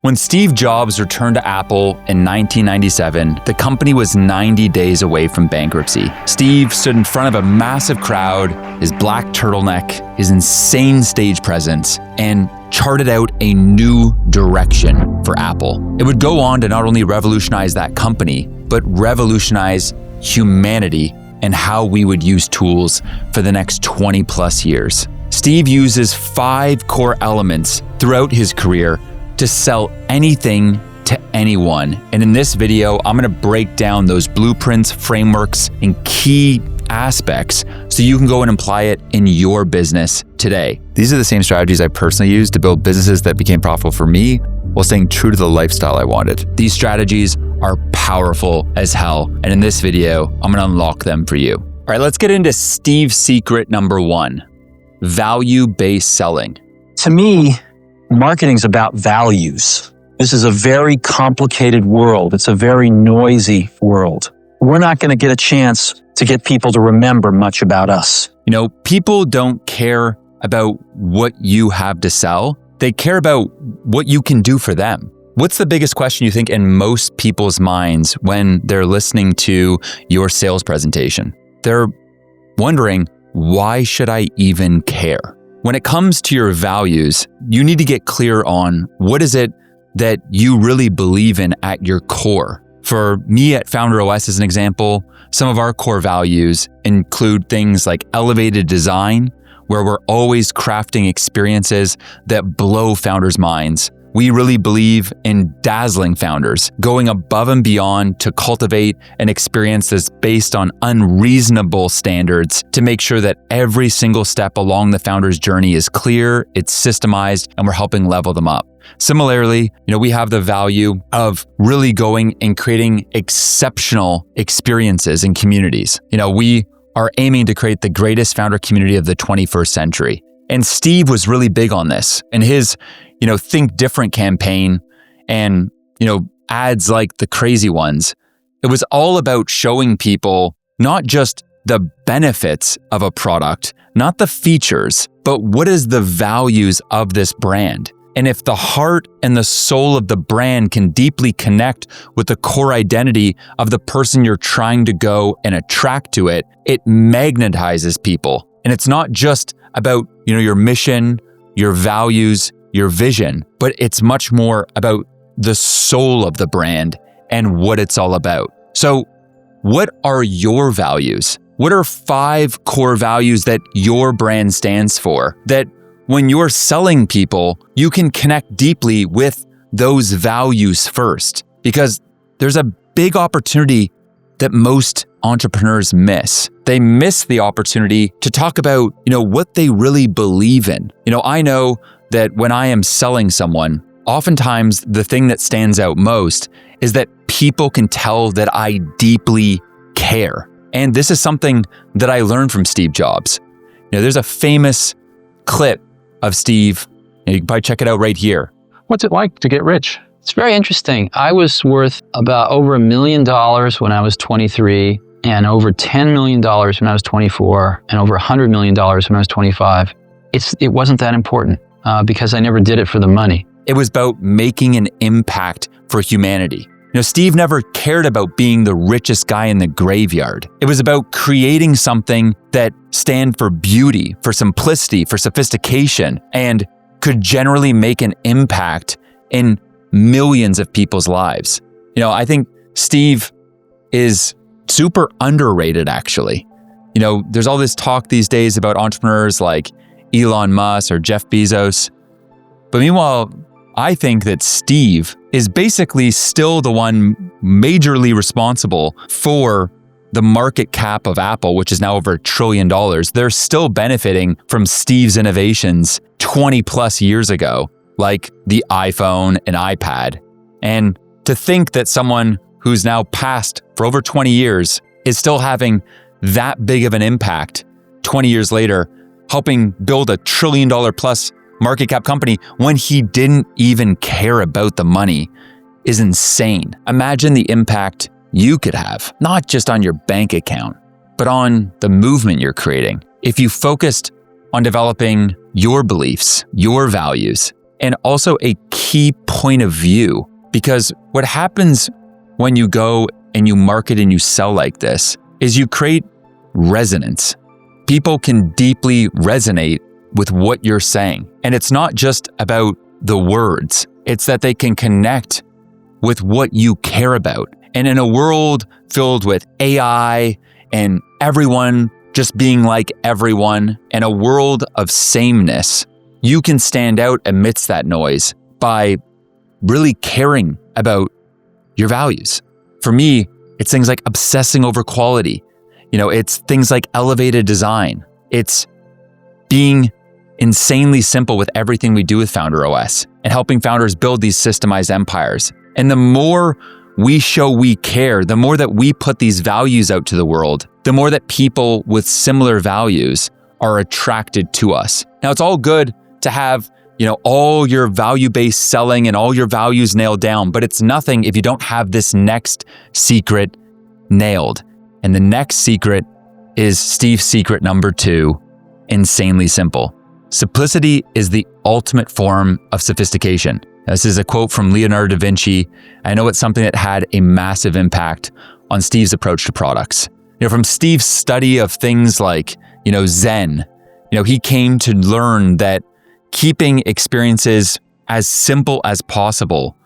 When Steve Jobs returned to Apple in 1997, the company was 90 days away from bankruptcy. Steve stood in front of a massive crowd, his black turtleneck, his insane stage presence, and charted out a new direction for Apple. It would go on to not only revolutionize that company, but revolutionize humanity and how we would use tools for the next 20 plus years. Steve uses 5 core elements throughout his career to sell anything to anyone. And in this video, I'm gonna break down those blueprints, frameworks, and key aspects so you can go and apply it in your business today. These are the same strategies I personally used to build businesses that became profitable for me while staying true to the lifestyle I wanted. These strategies are powerful as hell. And in this video, I'm gonna unlock them for you. All right, let's get into Steve's secret number 1, value-based selling. To me, marketing's about values. This is a very complicated world. It's a very noisy world. We're not going to get a chance to get people to remember much about us. You know, people don't care about what you have to sell. They care about what you can do for them. What's the biggest question you think in most people's minds when they're listening to your sales presentation? They're wondering, why should I even care? When it comes to your values, you need to get clear on what is it that you really believe in at your core. For me at Founder OS as an example, some of our core values include things like elevated design, where we're always crafting experiences that blow founders' minds. We really believe in dazzling founders, going above and beyond to cultivate an experience that's based on unreasonable standards to make sure that every single step along the founder's journey is clear, it's systemized, and we're helping level them up. Similarly, we have the value of really going and creating exceptional experiences in communities. We are aiming to create the greatest founder community of the 21st century. And Steve was really big on this. And his Think Different campaign and, ads like the crazy ones, it was all about showing people not just the benefits of a product, not the features, but what is the values of this brand. And if the heart and the soul of the brand can deeply connect with the core identity of the person you're trying to go and attract to it, it magnetizes people. And it's not just about, your mission, your values, your vision, but it's much more about the soul of the brand and what it's all about. So what are your values? What are 5 core values that your brand stands for? That when you're selling people, you can connect deeply with those values first, because there's a big opportunity that most entrepreneurs miss. They miss the opportunity to talk about, what they really believe in. I know that when I am selling someone, oftentimes the thing that stands out most is that people can tell that I deeply care. And this is something that I learned from Steve Jobs. There's a famous clip of Steve. You can probably check it out right here. What's it like to get rich? It's very interesting. I was worth about over $1 million when I was 23, and over $10 million when I was 24, and over $100 million when I was 25. It wasn't that important because I never did it for the money. It was about making an impact for humanity. Steve never cared about being the richest guy in the graveyard. It was about creating something that stand for beauty, for simplicity, for sophistication, and could generally make an impact in millions of people's lives. I think Steve is super underrated, actually. There's all this talk these days about entrepreneurs like Elon Musk or Jeff Bezos. But meanwhile, I think that Steve is basically still the one majorly responsible for the market cap of Apple, which is now over $1 trillion. They're still benefiting from Steve's innovations 20 plus years ago, like the iPhone and iPad. And to think that someone who's now passed for over 20 years is still having that big of an impact 20 years later, helping build $1 trillion plus market cap company when he didn't even care about the money is insane. Imagine the impact you could have, not just on your bank account, but on the movement you're creating. If you focused on developing your beliefs, your values, and also a key point of view. Because what happens when you go and you market and you sell like this is you create resonance. People can deeply resonate with what you're saying. And it's not just about the words, it's that they can connect with what you care about. And in a world filled with AI and everyone just being like everyone, and a world of sameness, you can stand out amidst that noise by really caring about your values. For me, it's things like obsessing over quality. It's things like elevated design. It's being insanely simple with everything we do with Founder OS and helping founders build these systemized empires. And the more we show we care, the more that we put these values out to the world, the more that people with similar values are attracted to us. Now, it's all good to have, all your value-based selling and all your values nailed down, but it's nothing if you don't have this next secret nailed. And the next secret is Steve's secret number 2, insanely simple. Simplicity is the ultimate form of sophistication. This is a quote from Leonardo da Vinci. I know it's something that had a massive impact on Steve's approach to products. From Steve's study of things like, Zen, he came to learn that keeping experiences as simple as possible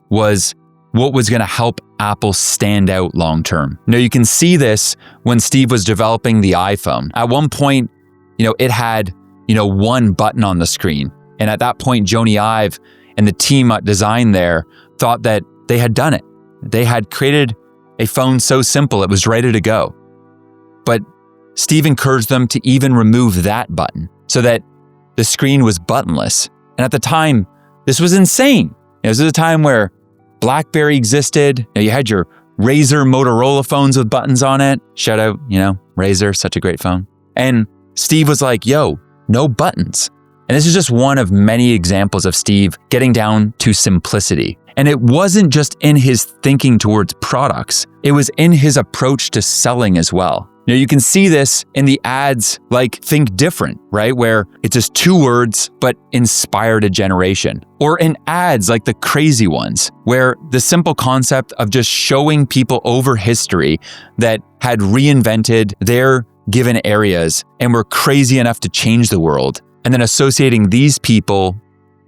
was what was going to help Apple stand out long term. You can see this when Steve was developing the iPhone. At one point, it had, one button on the screen. And at that point, Joni Ive and the team at design there thought that they had done it. They had created a phone so simple it was ready to go. But Steve encouraged them to even remove that button so that the screen was buttonless. And at the time, this was insane. This was a time where BlackBerry existed. You had your Razr Motorola phones with buttons on it. Shout out, Razr, such a great phone. And Steve was like, no buttons. And this is just one of many examples of Steve getting down to simplicity. And it wasn't just in his thinking towards products, it was in his approach to selling as well. You can see this in the ads like Think Different, right? Where it's just 2 words, but inspired a generation. Or in ads like the crazy ones, where the simple concept of just showing people over history that had reinvented their given areas and were crazy enough to change the world, and then associating these people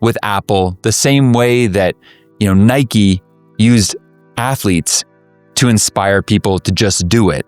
with Apple the same way that, Nike used athletes to inspire people to just do it.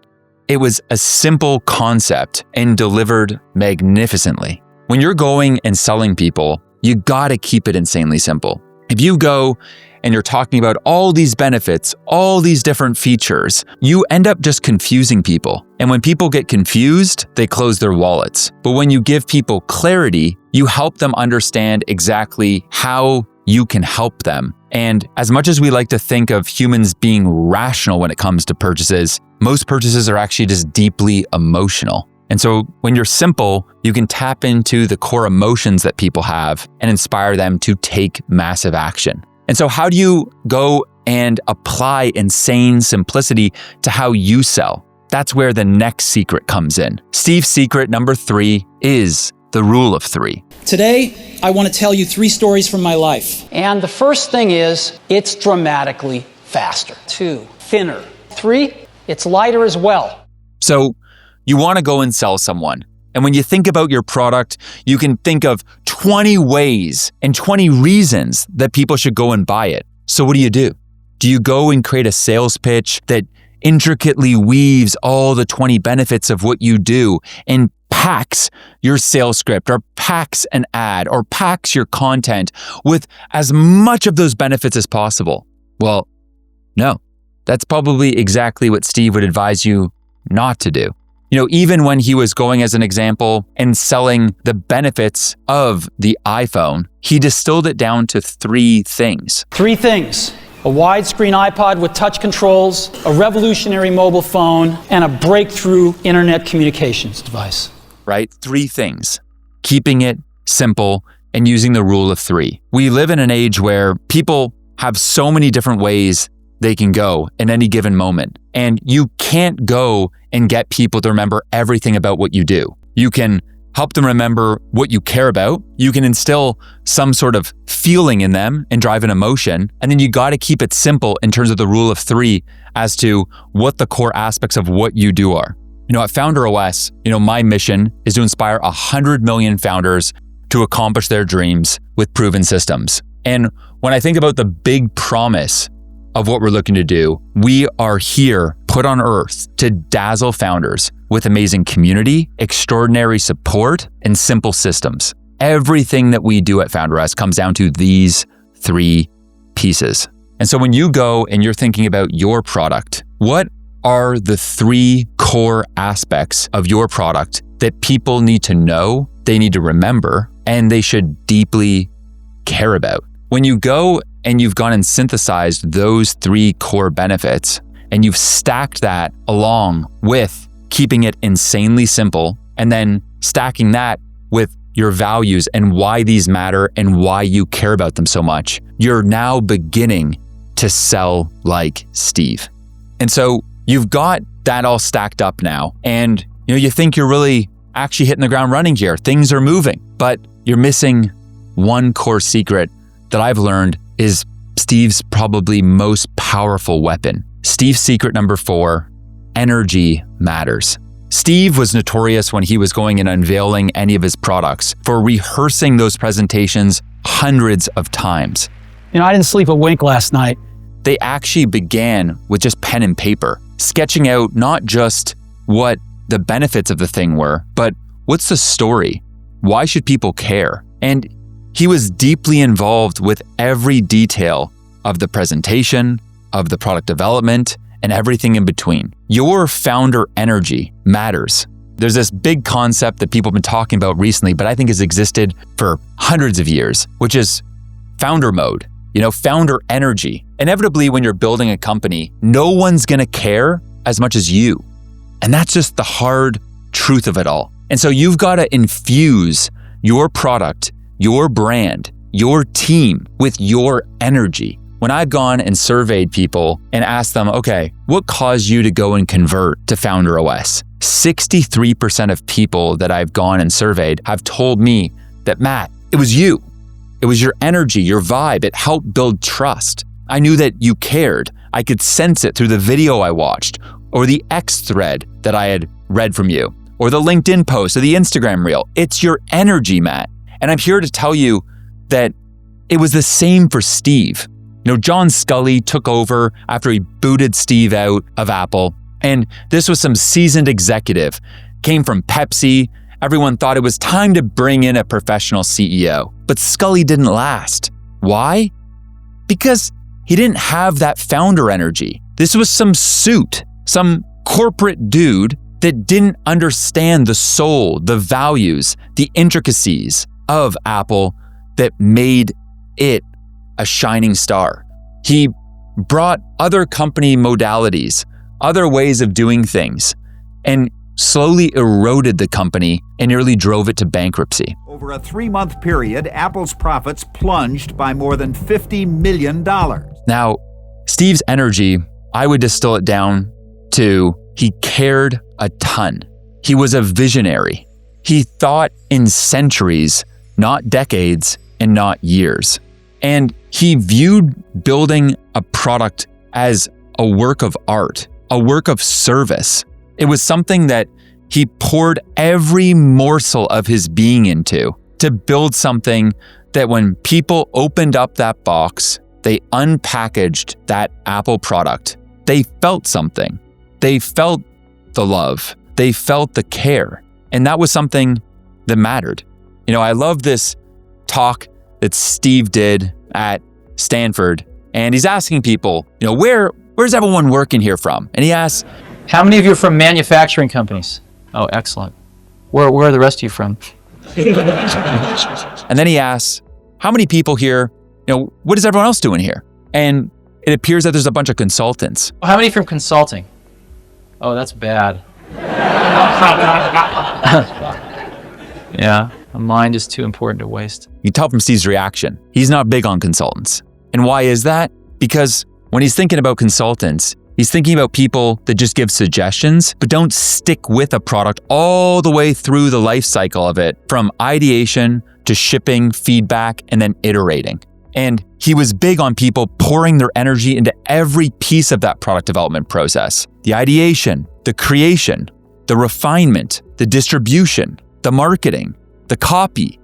It was a simple concept and delivered magnificently. When you're going and selling people, you gotta keep it insanely simple. If you go and you're talking about all these benefits, all these different features, you end up just confusing people. And when people get confused, they close their wallets. But when you give people clarity, you help them understand exactly how you can help them. And as much as we like to think of humans being rational when it comes to purchases, most purchases are actually just deeply emotional. And so when you're simple, you can tap into the core emotions that people have and inspire them to take massive action. And so how do you go and apply insane simplicity to how you sell? That's where the next secret comes in. Steve's secret number 3 is the rule of 3. Today, I want to tell you 3 stories from my life. And the first thing is, it's dramatically faster. 2, thinner. 3, it's lighter as well. So you want to go and sell someone. And when you think about your product, you can think of 20 ways and 20 reasons that people should go and buy it. So what do? Do you go and create a sales pitch that intricately weaves all the 20 benefits of what you do and packs your sales script or packs an ad or packs your content with as much of those benefits as possible? Well, no. That's probably exactly what Steve would advise you not to do. Even when he was going as an example and selling the benefits of the iPhone, he distilled it down to 3 things. 3 things: a widescreen iPod with touch controls, a revolutionary mobile phone, and a breakthrough internet communications device. Right? 3 things. Keeping it simple and using the rule of 3. We live in an age where people have so many different ways they can go in any given moment. And you can't go and get people to remember everything about what you do. You can help them remember what you care about. You can instill some sort of feeling in them and drive an emotion. And then you got to keep it simple in terms of the rule of 3 as to what the core aspects of what you do are. At Founder OS, my mission is to inspire 100 million founders to accomplish their dreams with proven systems. And when I think about the big promise of what we're looking to do, we are here put on earth to dazzle founders with amazing community, extraordinary support, and simple systems. Everything that we do at Founder OS comes down to these 3 pieces. And so when you go and you're thinking about your product, what are the 3 core aspects of your product that people need to know, they need to remember, and they should deeply care about? When you go and you've gone and synthesized those 3 core benefits, and you've stacked that along with keeping it insanely simple, and then stacking that with your values and why these matter and why you care about them so much, you're now beginning to sell like Steve. And so you've got that all stacked up now, and you think you're really actually hitting the ground running here. Things are moving, but you're missing one core secret that I've learned is Steve's probably most powerful weapon. Steve's secret number 4, energy matters. Steve was notorious when he was going and unveiling any of his products for rehearsing those presentations hundreds of times. I didn't sleep a wink last night. They actually began with just pen and paper, sketching out not just what the benefits of the thing were, but what's the story? Why should people care? And he was deeply involved with every detail of the presentation, of the product development, and everything in between. Your founder energy matters. There's this big concept that people have been talking about recently, but I think has existed for hundreds of years, which is founder mode. Founder energy. Inevitably, when you're building a company, no one's gonna care as much as you. And that's just the hard truth of it all. And so you've gotta infuse your product, your brand, your team with your energy. When I've gone and surveyed people and asked them, okay, what caused you to go and convert to Founder OS? 63% of people that I've gone and surveyed have told me that, Matt, it was you. It was your energy, your vibe. It helped build trust. I knew that you cared. I could sense it through the video I watched, or the X thread that I had read from you, or the LinkedIn post, or the Instagram reel. It's your energy, Matt. And I'm here to tell you that it was the same for Steve. John Scully took over after he booted Steve out of Apple. And this was some seasoned executive, came from Pepsi. Everyone thought it was time to bring in a professional CEO. But Scully didn't last. Why? Because he didn't have that founder energy. This was some suit, some corporate dude that didn't understand the soul, the values, the intricacies of Apple that made it a shining star. He brought other company modalities, other ways of doing things, and slowly eroded the company and nearly drove it to bankruptcy. Over a 3-month period, Apple's profits plunged by more than $50 million. Now, Steve's energy, I would distill it down to he cared a ton. He was a visionary. He thought in centuries, not decades and not years. And he viewed building a product as a work of art, a work of service. It was something that he poured every morsel of his being into to build something that when people opened up that box, they unpackaged that Apple product, they felt something. They felt the love. They felt the care. And that was something that mattered. I love this talk that Steve did at Stanford, and he's asking people, where's everyone working here from? And he asks, how many of you are from manufacturing companies? Oh, excellent. Where are the rest of you from? and then he asks, how many people here, what is everyone else doing here? And it appears that there's a bunch of consultants. How many from consulting? Oh, that's bad. Yeah, a mind is too important to waste. You tell from Steve's reaction, he's not big on consultants. And why is that? Because when he's thinking about consultants, He's thinking about people that just give suggestions, but don't stick with a product all the way through the life cycle of it, from ideation to shipping, feedback, and then iterating. And he was big on people pouring their energy into every piece of that product development process. The ideation, the creation, the refinement, the distribution, the marketing, the copy.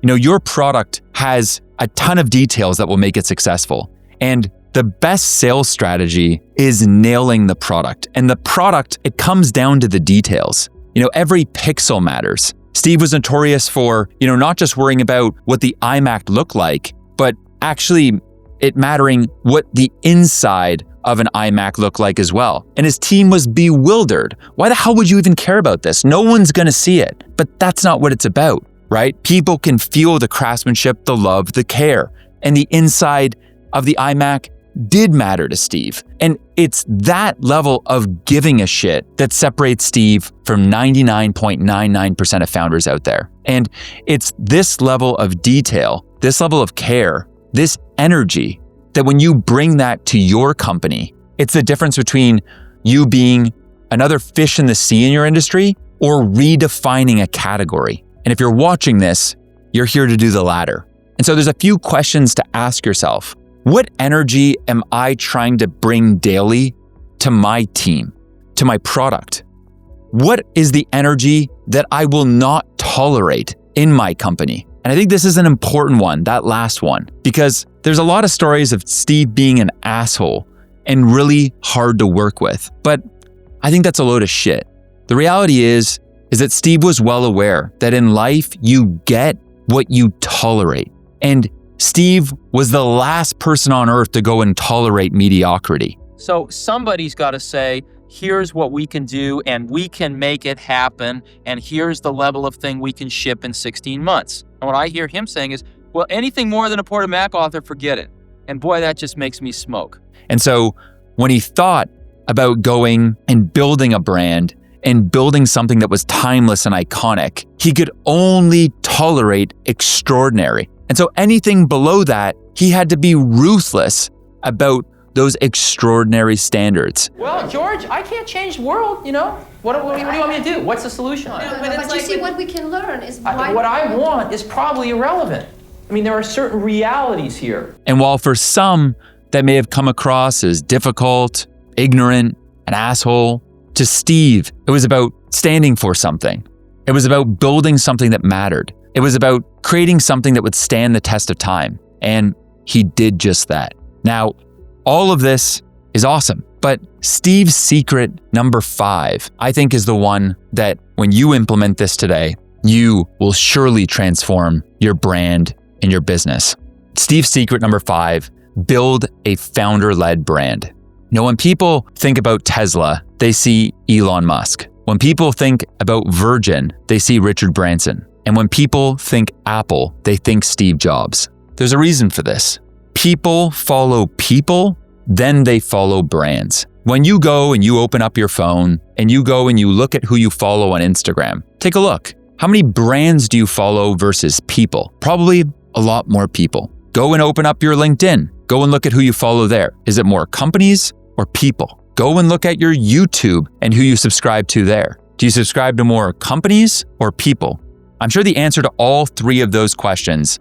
Your product has a ton of details that will make it successful. And the best sales strategy is nailing the product. And the product, it comes down to the details. Every pixel matters. Steve was notorious for, not just worrying about what the iMac looked like, but actually it mattering what the inside of an iMac looked like as well. And his team was bewildered. Why the hell would you even care about this? No one's gonna see it. But that's not what it's about, right? People can feel the craftsmanship, the love, the care. And the inside of the iMac did matter to Steve. And it's that level of giving a shit that separates Steve from 99.99% of founders out there. And it's this level of detail, this level of care, this energy, that when you bring that to your company, it's the difference between you being another fish in the sea in your industry or redefining a category. And if you're watching this, you're here to do the latter. And so there's a few questions to ask yourself. What energy am I trying to bring daily to my team, to my product? What is the energy that I will not tolerate in my company? And I think this is an important one, that last one, because there's a lot of stories of Steve being an asshole and really hard to work with. But I think that's a load of shit. The reality is that Steve was well aware that in life, you get what you tolerate. And Steve was the last person on earth to go and tolerate mediocrity. So somebody's got to say, here's what we can do and we can make it happen. And here's the level of thing we can ship in 16 months. And what I hear him saying is, well, anything more than a Porter Mac author, forget it. And boy, that just makes me smoke. And so when he thought about going and building a brand and building something that was timeless and iconic, he could only tolerate extraordinary. And so anything below that, he had to be ruthless about those extraordinary standards. Well, George, I can't change the world, What do you want me to do? What's the solution? But you see, what we can learn is why... What I want is probably irrelevant. There are certain realities here. And while for some, that may have come across as difficult, ignorant, an asshole, to Steve, it was about standing for something. It was about building something that mattered. It was about creating something that would stand the test of time. And he did just that. Now, all of this is awesome, but Steve's secret number 5, I think, is the one that when you implement this today, you will surely transform your brand and your business. Steve's secret number 5, build a founder-led brand. When people think about Tesla, they see Elon Musk. When people think about Virgin, they see Richard Branson. And when people think Apple, they think Steve Jobs. There's a reason for this. People follow people, then they follow brands. When you go and you open up your phone and you go and you look at who you follow on Instagram, take a look. How many brands do you follow versus people? Probably a lot more people. Go and open up your LinkedIn. Go and look at who you follow there. Is it more companies or people? Go and look at your YouTube and who you subscribe to there. Do you subscribe to more companies or people? I'm sure the answer to all 3 of those questions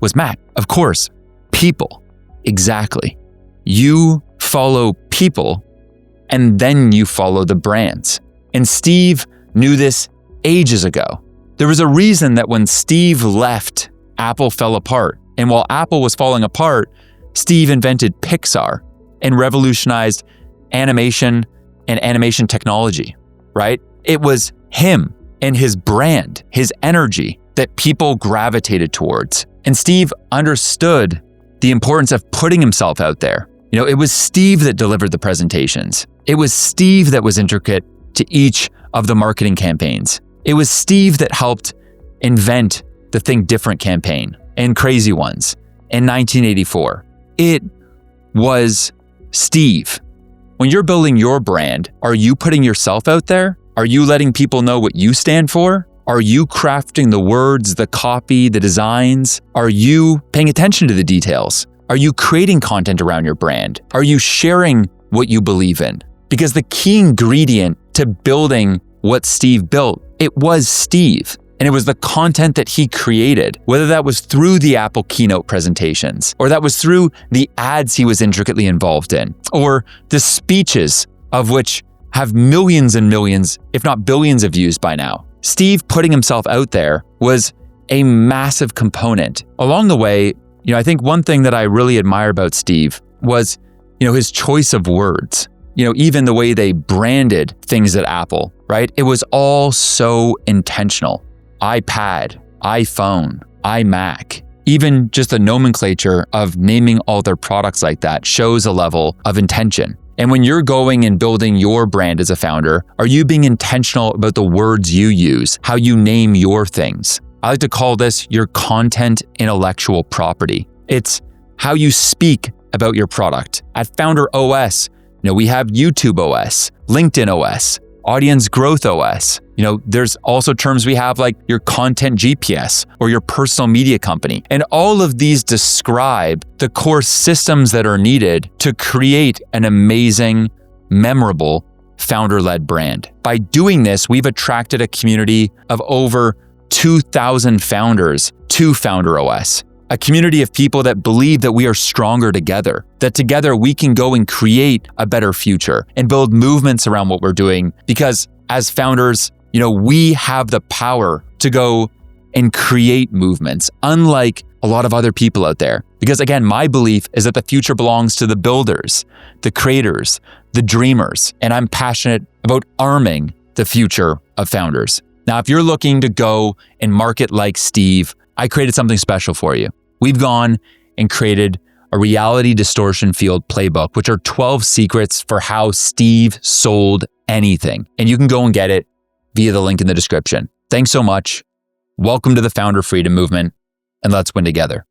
was, Matt, of course, people. Exactly. You follow people and then you follow the brands. And Steve knew this ages ago. There was a reason that when Steve left, Apple fell apart. And while Apple was falling apart, Steve invented Pixar and revolutionized animation and animation technology, right? It was him and his brand, his energy that people gravitated towards. And Steve understood the importance of putting himself out there. It was Steve that delivered the presentations. It was Steve that was intricate to each of the marketing campaigns. It was Steve that helped invent the Think Different campaign and Crazy Ones in 1984. It was Steve. When you're building your brand, are you putting yourself out there? Are you letting people know what you stand for? Are you crafting the words, the copy, the designs? Are you paying attention to the details? Are you creating content around your brand? Are you sharing what you believe in? because the key ingredient to building what Steve built, it was Steve. And it was the content that he created, whether that was through the Apple keynote presentations, or that was through the ads he was intricately involved in, or the speeches of which have millions and millions, if not billions of views by now. Steve putting himself out there was a massive component. Along the way, I think one thing that I really admire about Steve was, his choice of words. Even the way they branded things at Apple, right? It was all so intentional. iPad, iPhone, iMac. Even just the nomenclature of naming all their products like that shows a level of intention. And when you're going and building your brand as a founder, are you being intentional about the words you use, how you name your things? I like to call this your content intellectual property. It's how you speak about your product. At Founder OS, we have YouTube OS, LinkedIn OS, Audience Growth OS. There's also terms we have like your content GPS or your personal media company. And all of these describe the core systems that are needed to create an amazing, memorable, founder-led brand. By doing this, we've attracted a community of over 2,000 founders to Founder OS. A community of people that believe that we are stronger together, that together we can go and create a better future and build movements around what we're doing. Because as founders, we have the power to go and create movements, unlike a lot of other people out there. Because again, my belief is that the future belongs to the builders, the creators, the dreamers, and I'm passionate about arming the future of founders. Now, if you're looking to go and market like Steve, I created something special for you. We've gone and created a reality distortion field playbook, which are 12 secrets for how Steve sold anything. And you can go and get it via the link in the description. Thanks so much. Welcome to the Founder Freedom Movement, and let's win together.